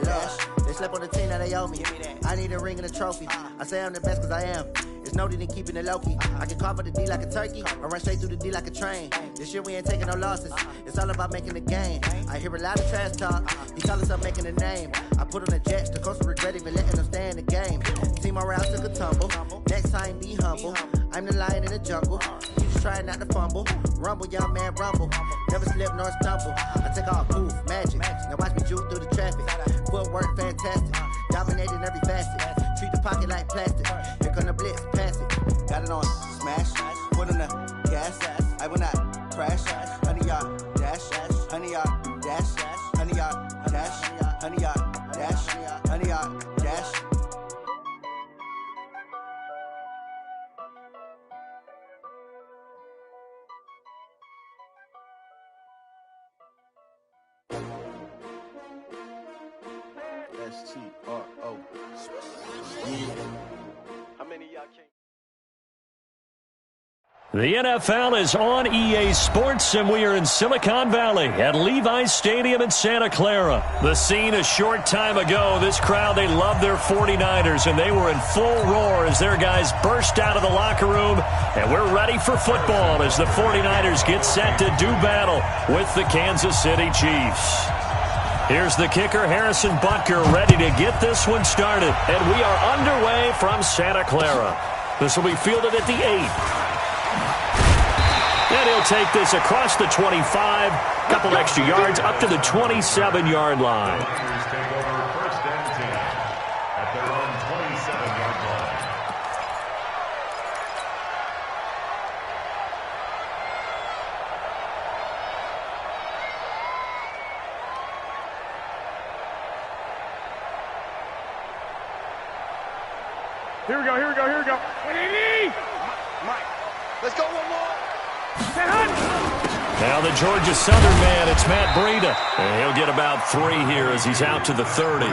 dash. They slept on the team, now they owe me. I need a ring and a trophy. I say I'm the best cause I am. It's noted in keeping it low-key. I can carve for the D like a turkey, or run straight through the D like a train. This year we ain't taking no losses. It's all about making the game. I hear a lot of trash talk. He call himself making a name. I put on the Jets, the coach will regret even letting them stay in the game. Team morale took a tumble. Next time be humble. I'm the lion in the jungle. You just trying not to fumble. Rumble, young man, rumble. Never slip nor stumble. I take all poof, magic. Now watch me juke through the traffic. Footwork fantastic. Dominating every facet. Treat the pocket like plastic. Here come the blitz, pass it. Got it on smash. Put on the gas. I will not crash. Honey yard dash. Honey yard dash. Honey yard dash. Honey yard dash. Honey yard dash. STRO. How many y'all can't? The NFL is on EA Sports, and we are in Silicon Valley at Levi's Stadium in Santa Clara. The scene a short time ago, this crowd, they love their 49ers, and they were in full roar as their guys burst out of the locker room, and we're ready for football as the 49ers get set to do battle with the Kansas City Chiefs. Here's the kicker, Harrison Butker, ready to get this one started, and we are underway from Santa Clara. This will be fielded at the 8. And he'll take this across the 25, couple extra yards, up to the 27-yard line. Here we go. Mike, let's go one more. Now the Georgia Southern man, it's Matt Breida. And he'll get about 3 here as he's out to the 30.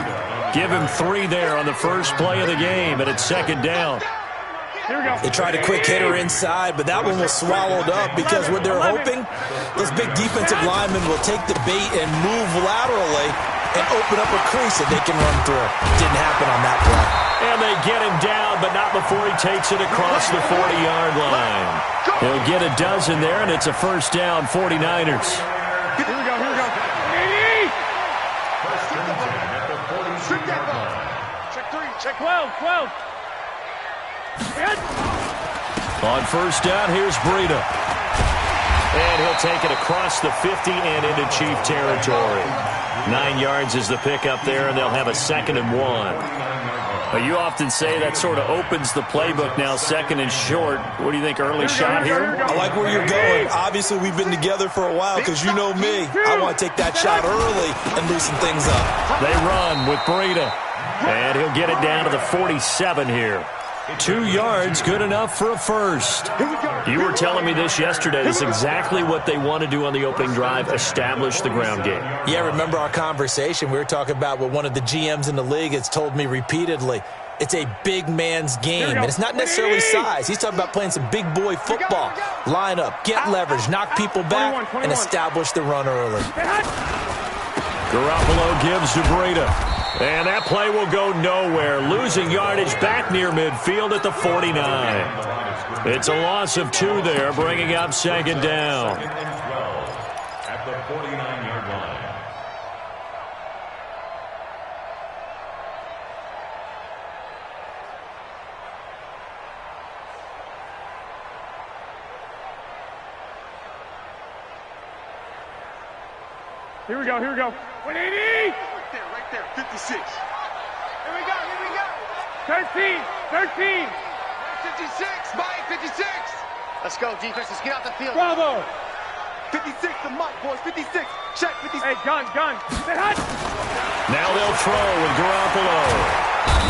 Give him 3 there on the first play of the game, and it's second down. Here we go. They tried a quick hitter inside, but that one was swallowed up because what they're hoping, those big defensive linemen will take the bait and move laterally and open up a crease that they can run through. Didn't happen on that play. And they get him down, but not before he takes it across the 40-yard line. He'll get a dozen there, and it's a first down, 49ers. Here we go. Check 3, check 12. On first down, here's Breida. And he'll take it across the 50 and into Chief territory. 9 yards is the pickup there, and they'll have a 2nd and 1. You often say that sort of opens the playbook now, 2nd and short. What do you think, early shot here? I like where you're going. Obviously, we've been together for a while because you know me. I want to take that shot early and loosen things up. They run with Breida, and he'll get it down to the 47 here. 2 yards, good enough for a first. You were telling me this yesterday. This is exactly what they want to do on the opening drive, establish the ground game. Yeah, remember our conversation? We were talking about what one of the GMs in the league has told me repeatedly. It's a big man's game, and it's not necessarily size. He's talking about playing some big boy football. Line up, get leverage, knock people back, and establish the run early. Garoppolo gives to Breida. And that play will go nowhere. Losing yardage back near midfield at the 49. It's a loss of 2 there, bringing up second down. At the 49-yard line. Here we go. 180. Right there, 56. Here we go. 13. 56, Mike, 56. Let's go, defense. Let's get out the field. Bravo. 56 to Mike, boys. 56. Check, 56. Hey, gun. Now they'll throw with Garoppolo.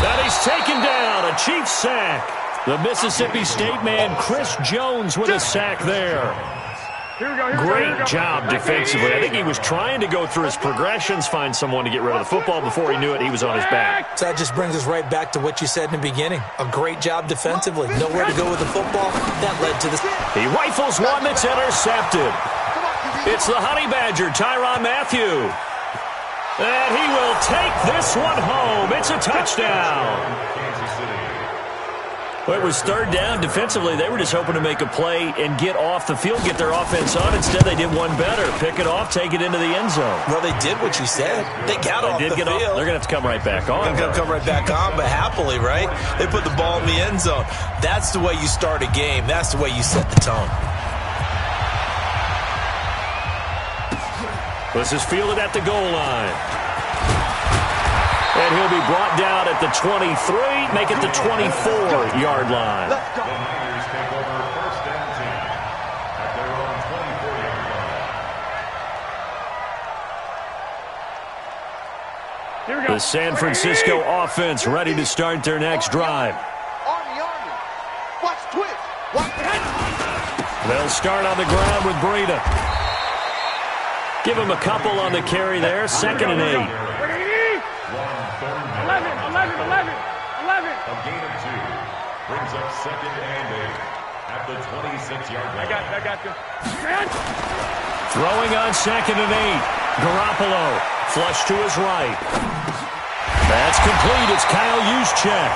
That he's taken down. A Chiefs sack. The Mississippi State man, Chris Jones, with a sack there. Here we go. Great job defensively. I think he was trying to go through his progressions, find someone to get rid of the football. Before he knew it, he was on his back. So that just brings us right back to what you said in the beginning. A great job defensively. Nowhere to go with the football. That led to this. He rifles one that's intercepted. It's the Honey Badger, Tyrann Mathieu. And he will take this one home. It's a touchdown. Well, it was third down. Defensively, they were just hoping to make a play and get off the field, get their offense on. Instead, they did one better. Pick it off, take it into the end zone. Well, they did what you said. They got off the field. They're going to have to come right back on. They're going to come right back on, but happily, right? They put the ball in the end zone. That's the way you start a game. That's the way you set the tone. This is fielded at the goal line. And he'll be brought down at the 23, make it the 24-yard line. The Niners take over first and 10 at their own 24-yard line. Here we go. The San Francisco offense ready to start their next drive. Army. Watch twitch. Watch They'll start on the ground with Breida. Give him a couple on the carry there, 2nd and 8. 11. A gain of 2 brings up 2nd and 8 at the 26-yard line. I got you. Throwing on 2nd and 8. Garoppolo, flush to his right. That's complete. It's Kyle Juszczyk.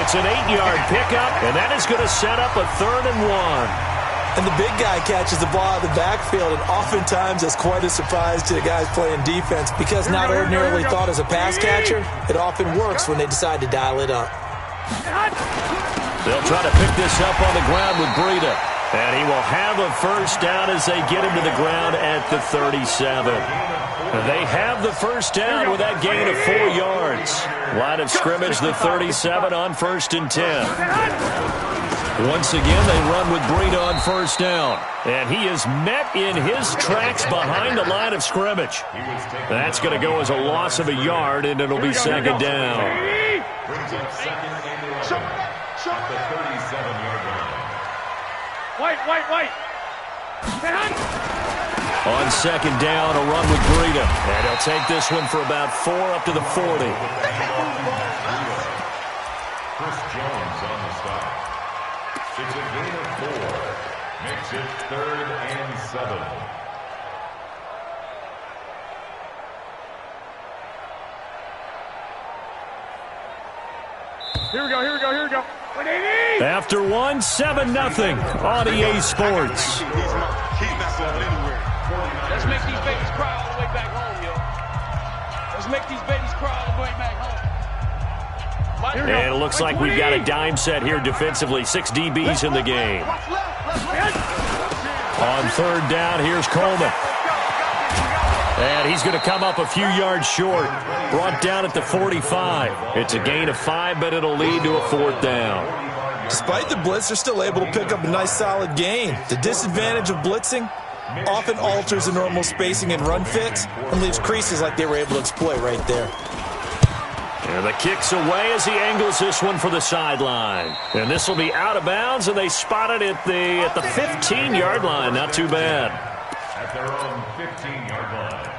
It's an 8-yard pickup, and that is going to set up a 3rd and 1. And the big guy catches the ball out of the backfield, and oftentimes that's quite a surprise to the guys playing defense because not ordinarily thought as a pass catcher, it often works when they decide to dial it up. They'll try to pick this up on the ground with Breida. And he will have a first down as they get him to the ground at the 37. They have the first down with that gain of 4 yards. Line of scrimmage, the 37 on 1st and 10. Once again, they run with Breida on first down. And he is met in his tracks behind the line of scrimmage. That's going to go as a loss of a yard, and it'll be 2nd down. Brings up 2nd and 11 at the 37-yard line. White. On 2nd down, a run with Breida. And he'll take this one for about 4 up to the 40. Chris Jones on the stop. It's a gain of 4. Makes it 3rd and 7. Here we go. 180. After 1, 7-0 on EA Sports. Let's make these babies cry all the way back home, yo. Let's make these babies cry all the way back home. And it looks like we've got a dime set here defensively. 6 DBs in the game. On 3rd down, here's Coleman. And he's going to come up a few yards short. Brought down at the 45. It's a gain of 5, but it'll lead to a 4th down. Despite the blitz, they're still able to pick up a nice solid gain. The disadvantage of blitzing often alters the normal spacing and run fits and leaves creases like they were able to exploit right there. And the kick's away as he angles this one for the sideline. And this will be out of bounds, and they spot it at the 15-yard line. Not too bad. At their own 15-yard line.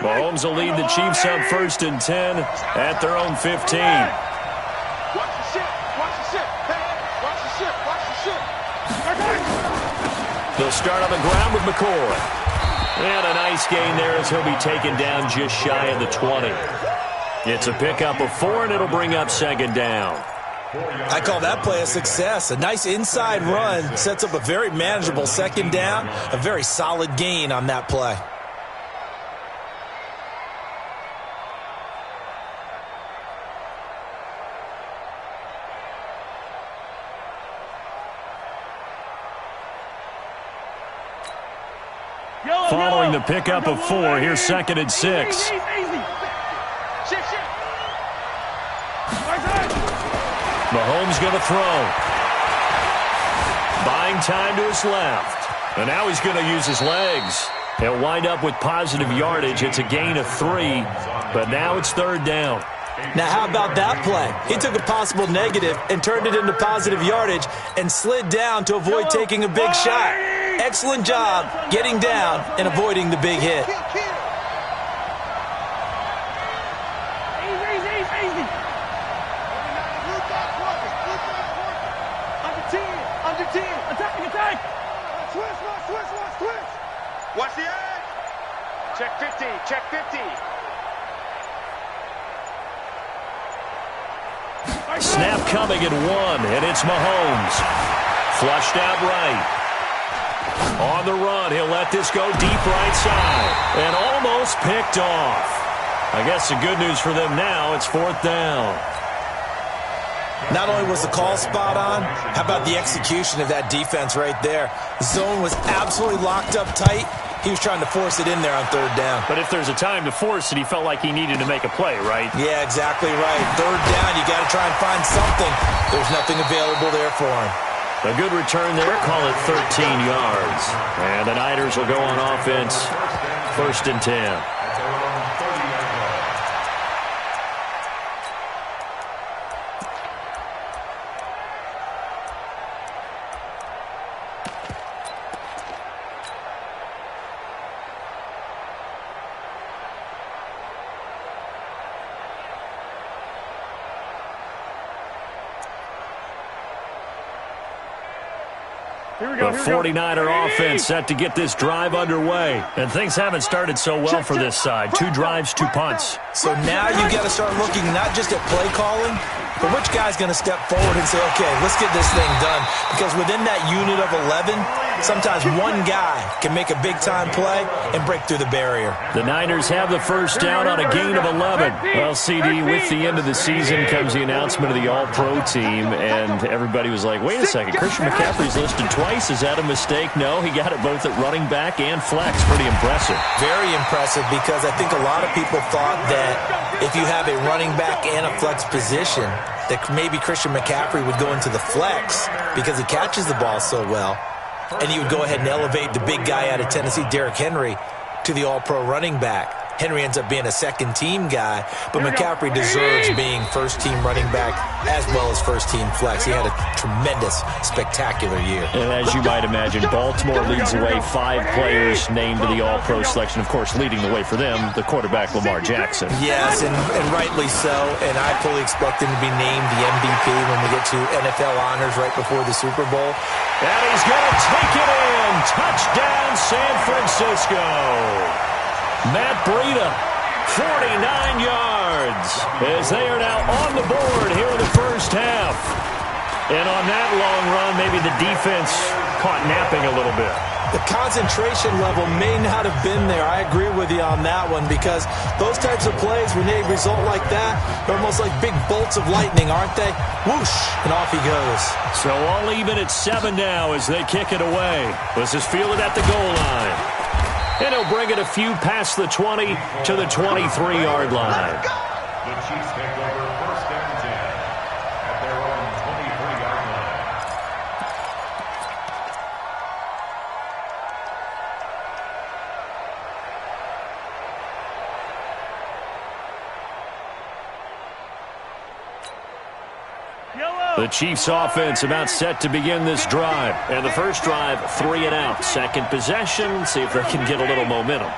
Mahomes will lead the Chiefs on 1st and 10 at their own 15. Watch the ship. Watch the ship. They'll start on the ground with McCoy. And a nice gain there as he'll be taken down just shy of the 20. It's a pickup of 4, and it'll bring up 2nd down. I call that play a success. A nice inside run sets up a very manageable 2nd down. A very solid gain on that play. Following the pickup of 4, here's 2nd and 6. Mahomes going to throw. Buying time to his left. And now he's going to use his legs. He'll wind up with positive yardage. It's a gain of 3, but now it's 3rd down. Now, how about that play? He took a possible negative and turned it into positive yardage and slid down to avoid taking a big shot. excellent job getting down and avoiding the big hit. Watch the edge. Check 50, check 50. Snap coming at 1, and it's Mahomes. Flushed out right. On the run, he'll let this go deep right side. And almost picked off. I guess the good news for them now, it's 4th down. Not only was the call spot on, how about the execution of that defense right there? The zone was absolutely locked up tight. He was trying to force it in there on 3rd down. But if there's a time to force it, he felt like he needed to make a play, right? Yeah, exactly right. 3rd down, you got to try and find something. There's nothing available there for him. A good return there, call it 13 yards. And the Niners will go on offense, 1st and 10. The 49er offense set to get this drive underway. And things haven't started so well for this side. 2 drives, 2 punts. So now you got to start looking not just at play calling, but which guy's going to step forward and say, okay, let's get this thing done. Because within that unit of 11, sometimes one guy can make a big-time play and break through the barrier. The Niners have the 1st down on a gain of 11. Well, CD, with the end of the season comes the announcement of the All-Pro team, and everybody was like, wait a second, Christian McCaffrey's listed twice. Is that a mistake? No, he got it both at running back and flex. Pretty impressive. Very impressive, because I think a lot of people thought that if you have a running back and a flex position, that maybe Christian McCaffrey would go into the flex because he catches the ball so well. And he would go ahead and elevate the big guy out of Tennessee, Derrick Henry, to the all-pro running back. Henry ends up being a second-team guy, but McCaffrey deserves being first-team running back as well as first-team flex. He had a tremendous, spectacular year. And as you might imagine, Baltimore leads the way. 5 players named to the all-pro selection. Of course, leading the way for them, the quarterback Lamar Jackson. Yes, and rightly so. And I fully expect him to be named the MVP when we get to NFL honors right before the Super Bowl. And he's going to take it in. Touchdown, San Francisco. Matt Breida, 49 yards, as they are now on the board here in the 1st half. And on that long run, maybe the defense caught napping a little bit. The concentration level may not have been there. I agree with you on that one, because those types of plays, when they result like that, they're almost like big bolts of lightning, aren't they? Whoosh, and off he goes. So all even at 7 now as they kick it away. This is fielded at the goal line. And he'll bring it a few past the 20 to the 23-yard line. The Chiefs take over 1st and 10 at their own 23-yard line. The Chiefs offense about set to begin this drive. And the first drive, 3 and out. Second possession, see if they can get a little momentum.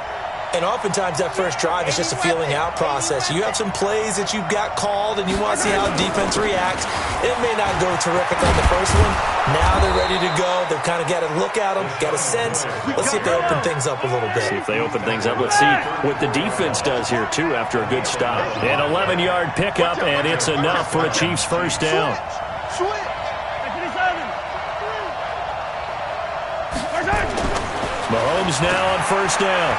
And oftentimes that first drive is just a feeling out process. You have some plays that you've got called and you want to see how the defense reacts. It may not go terrific on the first one. Now they're ready to go. They've kind of got to look at them, got a sense. Let's see if they open things up a little bit. See if they open things up. Let's see what the defense does here, too, after a good stop. An 11-yard pickup, and it's enough for a Chiefs 1st down. Mahomes now on 1st down.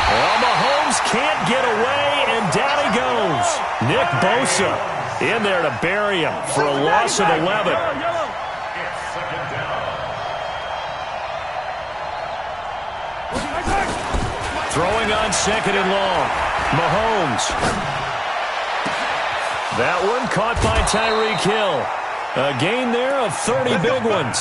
Well, Mahomes can't get away, and down he goes. Nick Bosa in there to bury him for a loss of 11. It's 2nd down. Throwing on 2nd and long. Mahomes. That one caught by Tyreek Hill. A gain there of 30 big ones.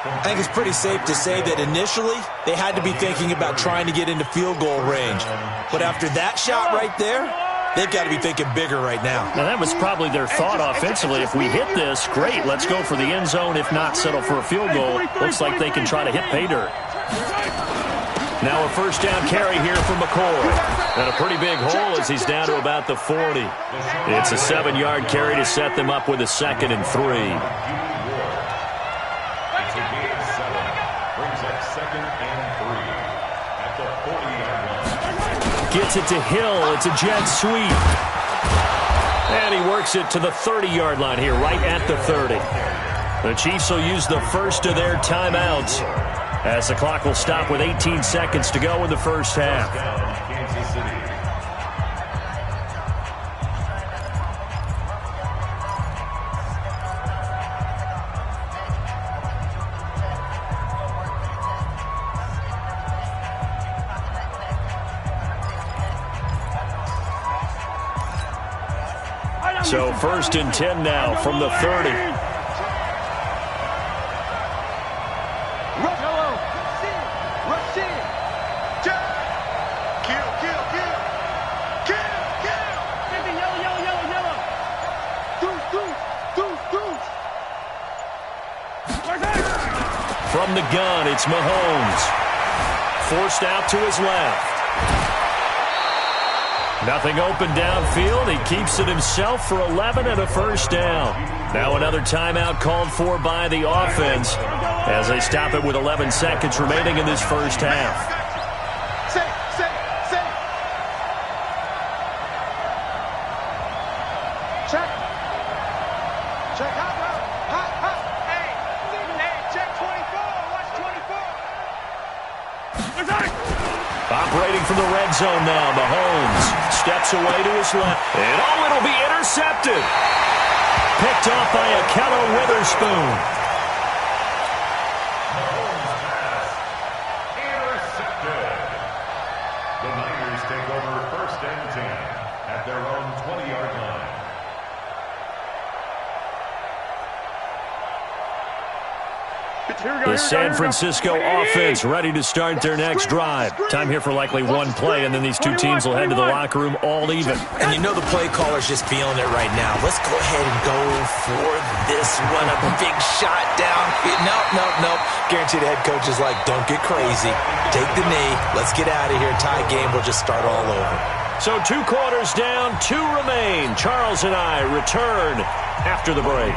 I think it's pretty safe to say that initially they had to be thinking about trying to get into field goal range. But after that shot right there, they've got to be thinking bigger right now. Now, that was probably their thought offensively. If we hit this, great, let's go for the end zone. If not, settle for a field goal. Looks like they can try to hit pay dirt. Now a first down carry here for McCoy. And a pretty big hole as he's down to about the 40. It's a 7-yard carry to set them up with a 2nd and 3. It's a gain of 7. Brings up 2nd and 3 at the 40-yard line. Gets it to Hill. It's a jet sweep. And he works it to the 30-yard line here, right at the 30. The Chiefs will use the first of their timeouts as the clock will stop with 18 seconds to go in the first half. Kansas City. So 1st and 10 now from the 30. From the gun, it's Mahomes. Forced out to his left. Nothing open downfield. He keeps it himself for 11 and a first down. Now another timeout called for by the offense as they stop it with 11 seconds remaining in this first half. Check. Check. Hot. Hey, check 24. Watch 24. Operating from the red zone now, Mahomes steps away to his left. And it'll be intercepted. Picked off by Akello Witherspoon. Mahomes pass. Intercepted. The Niners take over 1st and 10 at their own 20-yard line. The San Francisco offense ready to start their next drive. Time here for likely one play, and then these two teams will head to the locker room all even. And you know the play caller's just feeling it right now. Let's go ahead and go for this one. A big shot down. Nope. Guaranteed the head coach is like, don't get crazy. Take the knee. Let's get out of here. Tie game. We'll just start all over. So 2 quarters down, 2 remain. Charles and I return after the break.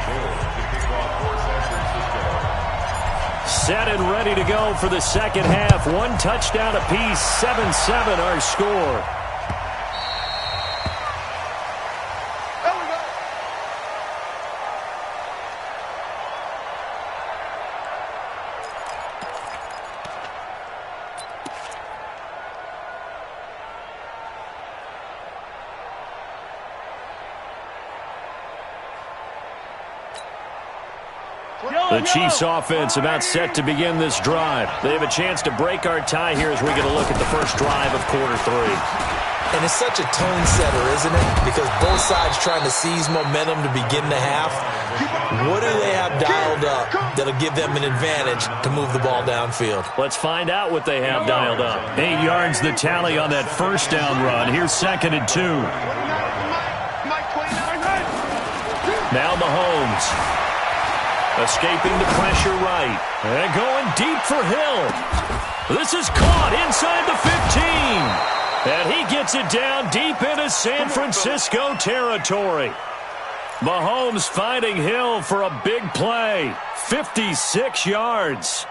Set and ready to go for the second half. 1 touchdown apiece, 7-7 our score. The Chiefs offense about set to begin this drive. They have a chance to break our tie here as we get a look at the first drive of quarter 3. And it's such a tone setter, isn't it? Because both sides trying to seize momentum to begin the half. What do they have dialed up that'll give them an advantage to move the ball downfield? Let's find out what they have dialed up. 8 yards the tally on that first down run. Here's 2nd and 2. Now Mahomes. Escaping the pressure right. And going deep for Hill. This is caught inside the 15. And he gets it down deep into San Francisco territory. Mahomes finding Hill for a big play. 56 yards.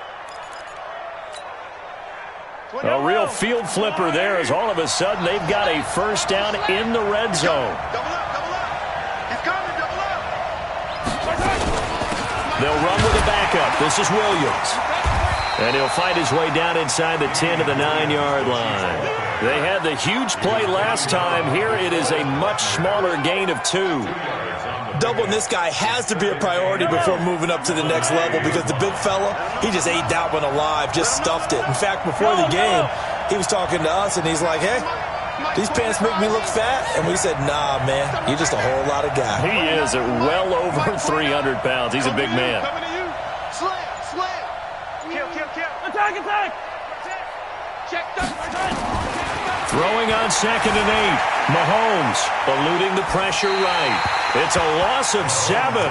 A real field flipper there as all of a sudden they've got a first down in the red zone. They'll run with a backup. This is Williams. And he'll find his way down inside the 10 to the 9-yard line. They had the huge play last time. Here it is a much smaller gain of 2. Doubling this guy has to be a priority before moving up to the next level because the big fella, he just ate that one alive, just stuffed it. In fact, before the game, he was talking to us, and he's like, hey, these pants make me look fat. And we said, nah, man, you're just a whole lot of guy. He is at well over 300 pounds. He's a big man. Throwing on 2nd and 8. Mahomes eluding the pressure right. It's a loss of 7.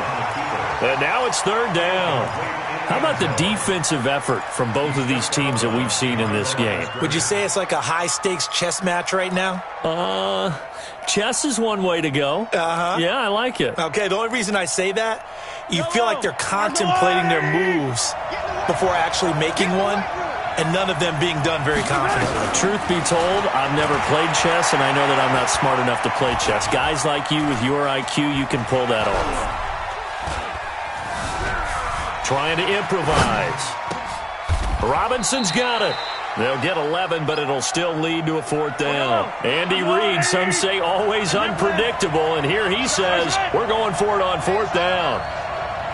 And now it's 3rd down. How about the defensive effort from both of these teams that we've seen in this game? Would you say it's like a high-stakes chess match right now? Chess is one way to go. Uh-huh. Yeah, I like it. Okay, the only reason I say that, you feel like they're contemplating their moves before actually making one, and none of them being done very confidently. Truth be told, I've never played chess, and I know that I'm not smart enough to play chess. Guys like you with your IQ, you can pull that off. Trying to improvise. Robinson's got it. They'll get 11, but it'll still lead to a 4th down. Andy Reid, some say always unpredictable, and here he says, we're going for it on 4th down.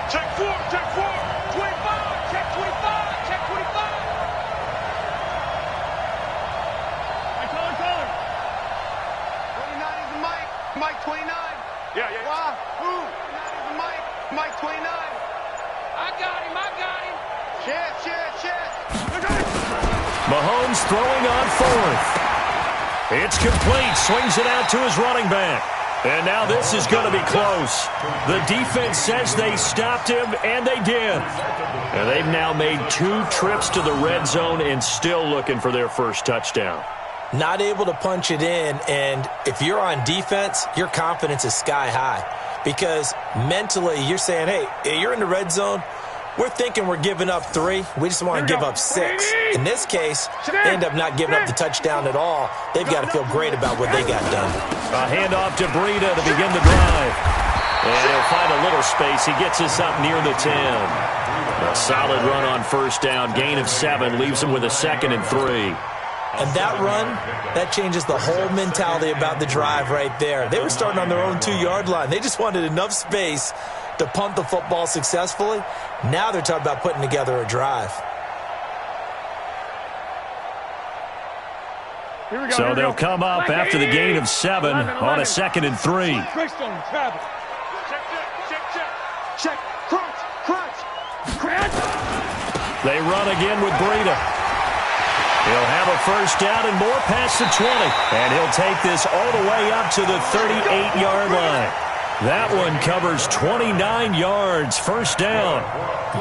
Check 4, check 4. 25, check 25, check 25. Hey, caller. 29 is the Mike. Mike 29. Yeah. Why? Who? 29 is the Mike. Mike 29. I got him. Chest. Mahomes throwing on 4th. It's complete. Swings it out to his running back. And now this is going to be close. The defense says they stopped him, and they did. And they've now made 2 trips to the red zone and still looking for their first touchdown. Not able to punch it in, and if you're on defense, your confidence is sky high. Because mentally, you're saying, hey, you're in the red zone. We're thinking we're giving up 3. We just want to give up 6. In this case, they end up not giving up the touchdown at all. They've got to feel great about what they got done. A handoff to Breida to begin the drive. And he'll find a little space. He gets us up near the 10. A solid run on 1st down. Gain of 7 leaves him with a 2nd and 3. And that run, that changes the whole mentality about the drive right there. They were starting on their own 2-yard line. They just wanted enough space to punt the football successfully. Now they're talking about putting together a drive. So they'll come up after the gain of 7 on a 2nd and 3. Check. Crunch. They run again with Breida. He'll have a first down and more past the 20. And he'll take this all the way up to the 38-yard line. That one covers 29 yards, first down.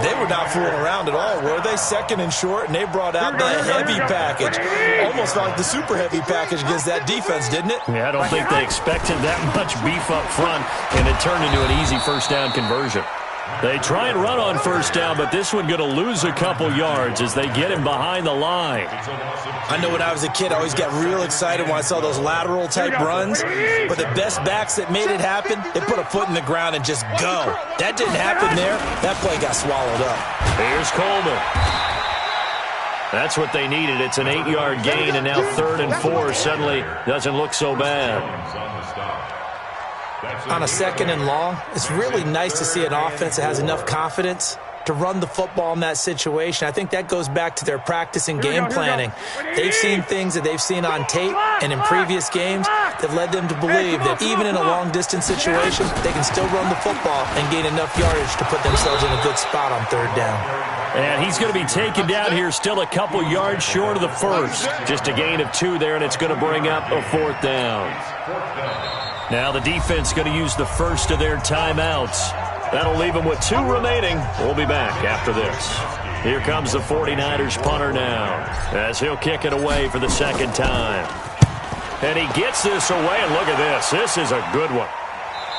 They were not fooling around at all, were they? 2nd and short, and they brought out the heavy package. Almost like the super heavy package against that defense, didn't it? Yeah, I don't think they expected that much beef up front, and it turned into an easy first down conversion. They try and run on first down, but this one going to lose a couple yards as they get him behind the line. I know when I was a kid, I always got real excited when I saw those lateral-type runs. But the best backs that made it happen, they put a foot in the ground and just go. That didn't happen there. That play got swallowed up. Here's Coleman. That's what they needed. It's an 8-yard gain, and now 3rd and 4 suddenly doesn't look so bad. On a 2nd and long, it's really nice to see an offense that has enough confidence to run the football in that situation. I think that goes back to their practice and game planning. They've seen things that they've seen on tape and in previous games that led them to believe that even in a long-distance situation, they can still run the football and gain enough yardage to put themselves in a good spot on 3rd down. And he's going to be taken down here still a couple yards short of the first. Just a gain of 2 there, and it's going to bring up a 4th down. Now the defense going to use the first of their timeouts. That'll leave them with 2 remaining. We'll be back after this. Here comes the 49ers punter now as he'll kick it away for the 2nd time. And he gets this away, and look at this. This is a good one.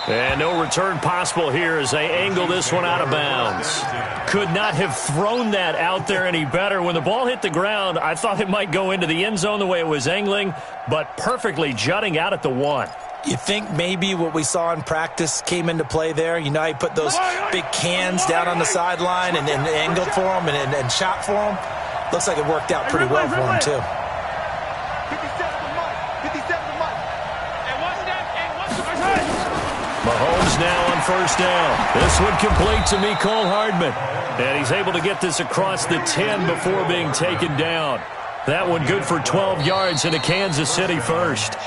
And no return possible here as they angle this one out of bounds. Could not have thrown that out there any better. When the ball hit the ground, I thought it might go into the end zone the way it was angling, but perfectly jutting out at the 1. You think maybe what we saw in practice came into play there? You know, he put those big cans down on the sideline and angled for them and shot for them. Looks like it worked out pretty well for him, too. 57 to Mike. Mahomes now on first down. This one complete to Mecole Hardman. And he's able to get this across the 10 before being taken down. That one good for 12 yards into Kansas City first.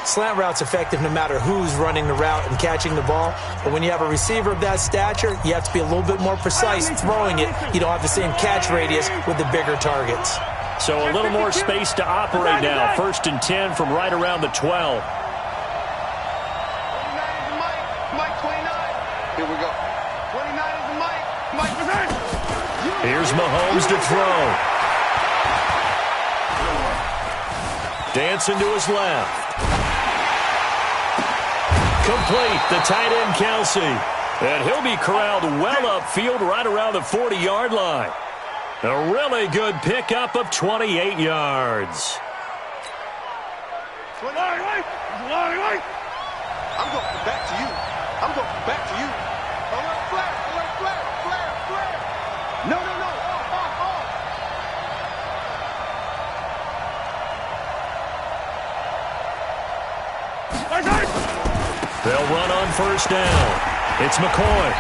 Slant route's effective no matter who's running the route and catching the ball. But when you have a receiver of that stature, you have to be a little bit more precise throwing it. You don't have the same catch radius with the bigger targets. So a little more space to operate now. 1st and 10 from right around the 12. 29 is the Mike. Mike 29. Here we go. 29 is the Mike. Mike was in. Here's Mahomes to throw. Dancing to his left. Complete. The tight end, Kelsey. And he'll be corralled well upfield right around the 40-yard line. A really good pickup of 28 yards. I'm going back to you. I'm going back to you. Alert, flare, alert, flare, flare, flare. No, no, no. They'll run on 1st down. It's McCoy.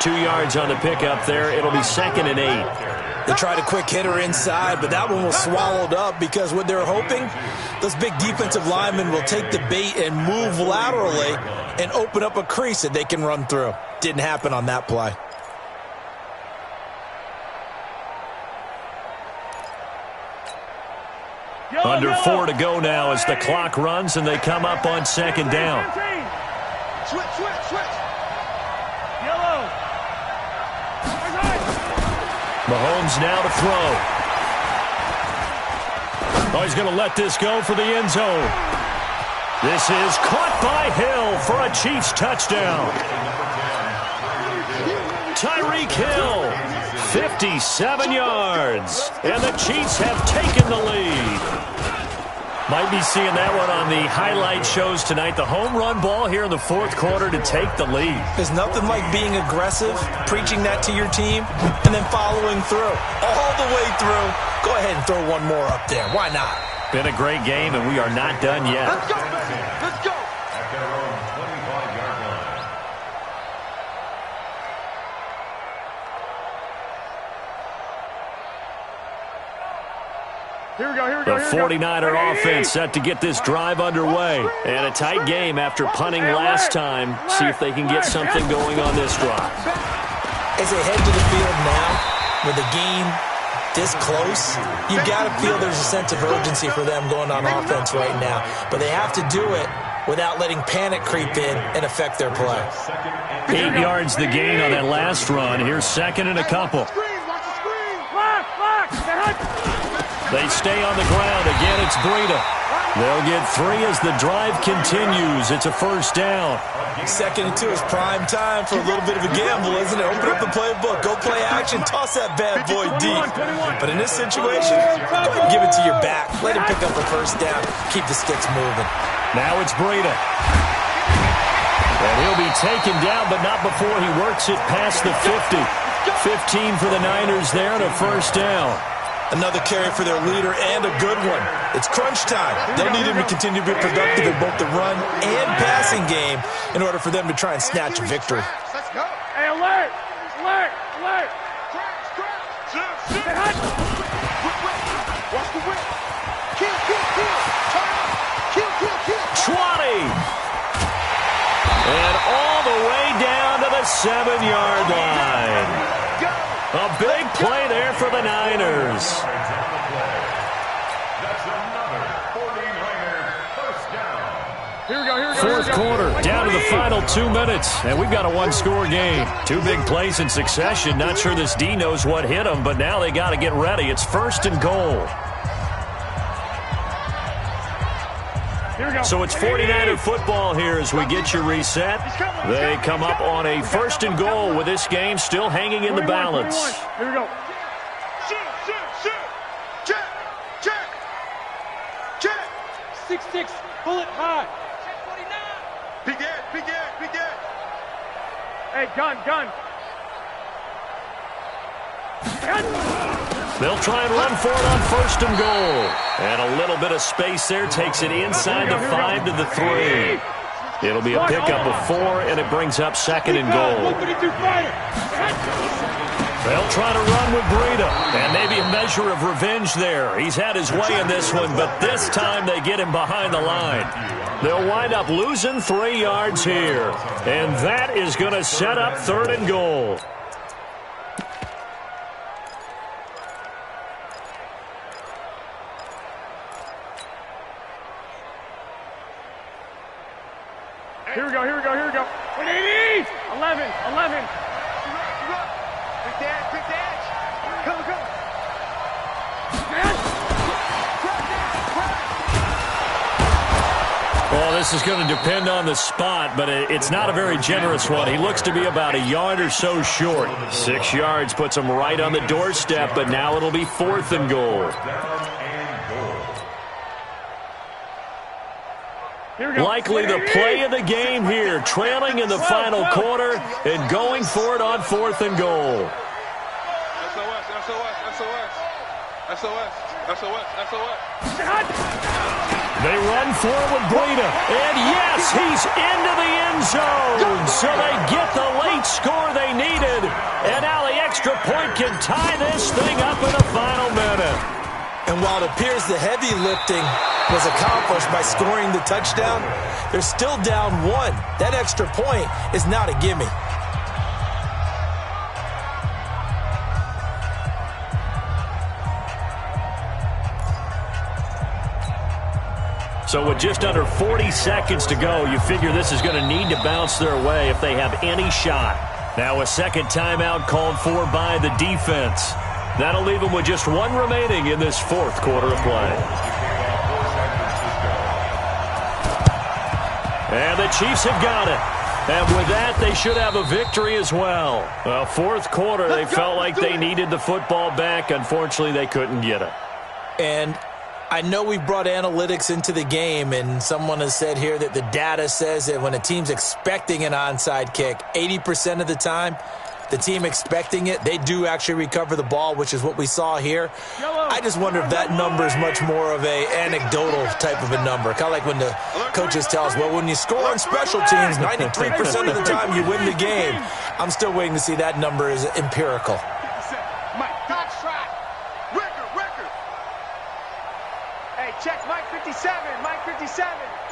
2 yards on the pickup there. It'll be 2nd and 8. They tried a quick hitter inside, but that one was swallowed up because what they're hoping, those big defensive linemen will take the bait and move laterally and open up a crease that they can run through. Didn't happen on that play. Under 4 to go now as the clock runs and they come up on 2nd down. Switch, switch, switch. Yellow. Mahomes now to throw. Oh, he's going to let this go for the end zone. This is caught by Hill for a Chiefs touchdown. Tyreek Hill, 57 yards, and the Chiefs have taken the lead. Might be seeing that one on the highlight shows tonight. The home run ball here in the 4th quarter to take the lead. There's nothing like being aggressive, preaching that to your team, and then following through. All the way through. Go ahead and throw one more up there. Why not? Been a great game, and we are not done yet. Let's go, baby. Let's go. At their own 25-yard line. Here we go, here we The go, here we go. 49er offense set to get this drive underway. And a tight game after punting last time. See if they can get something going on this drive. As they head to the field now, with the game this close, you've got to feel there's a sense of urgency for them going on offense right now. But they have to do it without letting panic creep in and affect their play. 8 yards the gain on that last run. Here's 2nd and a couple. Watch the screen. They stay on the ground. Again, it's Breida. They'll get 3 as the drive continues. It's a 1st down. 2nd and 2 is prime time for a little bit of a gamble, isn't it? Open up the playbook. Go play action. Toss that bad boy deep. But in this situation, go ahead and give it to your back. Let him pick up a 1st down. Keep the sticks moving. Now it's Breida. And he'll be taken down, but not before he works it past the 50. 15 for the Niners there and a 1st down. Another carry for their leader and a good one. It's crunch time. They'll need him to continue to be productive in both the run and passing game in order for them to try and snatch a victory. Let's go. Hey, alert! Alert! Alert! Watch the whip. Kill, kill, kill. Turn up. Kill, kill, kill. 20. And all the way down to the 7-yard line. A big play there for the Niners. That's another 49er 1st down. Here we go, here we go. 4th quarter, down to the final 2 minutes, and we've got a 1-score game. 2 big plays in succession. Not sure this D knows what hit them, but now they got to get ready. It's 1st and goal. Here we go. So it's 49er football here as we get you reset. They come up on a 1st and goal with this game still hanging in the balance. Here we go. Shoot, shoot, shoot. Check, check, check. 6-6, bullet high. Big Ed, big Ed, big Ed. Hey, gun. They'll try and run for it on 1st and goal. And a little bit of space there takes it inside the 5 to the 3. It'll be a pickup of 4, and it brings up 2nd and goal. 132 fighter. They'll try to run with Breida, and maybe a measure of revenge there. He's had his way in this one, but this time they get him behind the line. They'll wind up losing 3 yards here, and that is going to set up 3rd and goal. Here we go. 180! 11. Quick dash. Come. Well, this is going to depend on the spot, but it's not a very generous one. He looks to be about a yard or so short. 6 yards puts him right on the doorstep, but now it'll be 4th and goal. Likely the play of the game here, trailing in the final quarter and going for it on 4th and goal. SOS. They run forward, Breida, and yes, he's into the end zone. So they get the late score they needed, and now the extra point can tie this thing up in the final minute. And while it appears the heavy lifting was accomplished by scoring the touchdown, they're still down 1. That extra point is not a gimme. So with just under 40 seconds to go, you figure this is going to need to bounce their way if they have any shot. Now a second timeout called for by the defense. That'll leave them with just 1 remaining in this 4th quarter of play. And the Chiefs have got it. And with that, they should have a victory as well. 4th quarter, they felt like they needed the football back. Unfortunately, they couldn't get it. And I know we brought analytics into the game, and someone has said here that the data says that when a team's expecting an onside kick, 80% of the time, the team expecting it, they do actually recover the ball, which is what we saw here. I just wonder if that number is much more of a anecdotal type of a number. Kind of like when the coaches tell us, well, when you score on special teams, 93% of the time you win the game. I'm still waiting to see that number is empirical. Check Mike 57.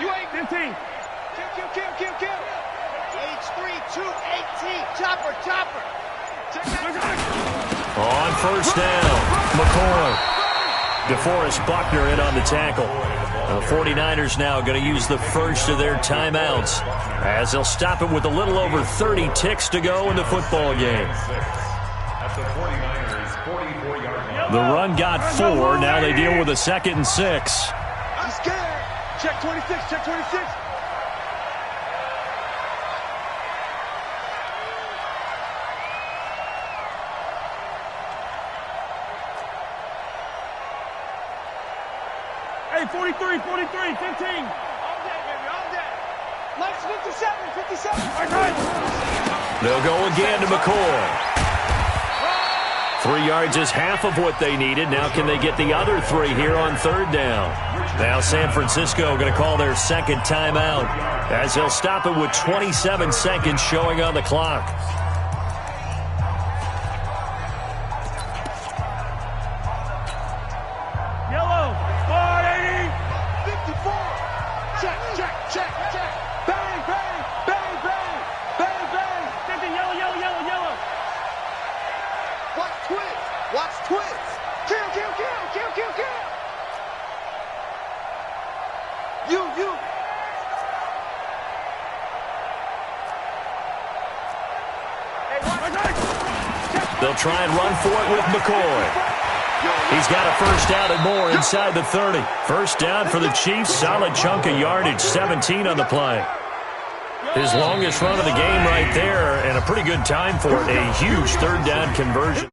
You ain't 15. Kill. H3218. Chopper. Check that. On first down, McCoy. DeForest Buckner in on the tackle. The 49ers now going to use the first of their timeouts as they'll stop it with a little over 30 ticks to go in the football game. The run got 4. Now they deal with a 2nd and 6. I'm scared. Check 26. Hey, 43, 15. All day, baby, all day. Mike's 57. Okay. They'll go again to McCoy. 3 yards is half of what they needed. Now can they get the other 3 here on 3rd down? Now San Francisco going to call their 2nd timeout as they'll stop it with 27 seconds showing on the clock. Yellow. 480. 54. Check. Bang. 50, yellow. Watch twins. Kill. You. They'll try and run for it with McCoy. He's got a first down and more inside the 30. First down for the Chiefs. Solid chunk of yardage, 17 on the play. His longest run of the game right there, and a pretty good time for it. A huge 3rd down conversion.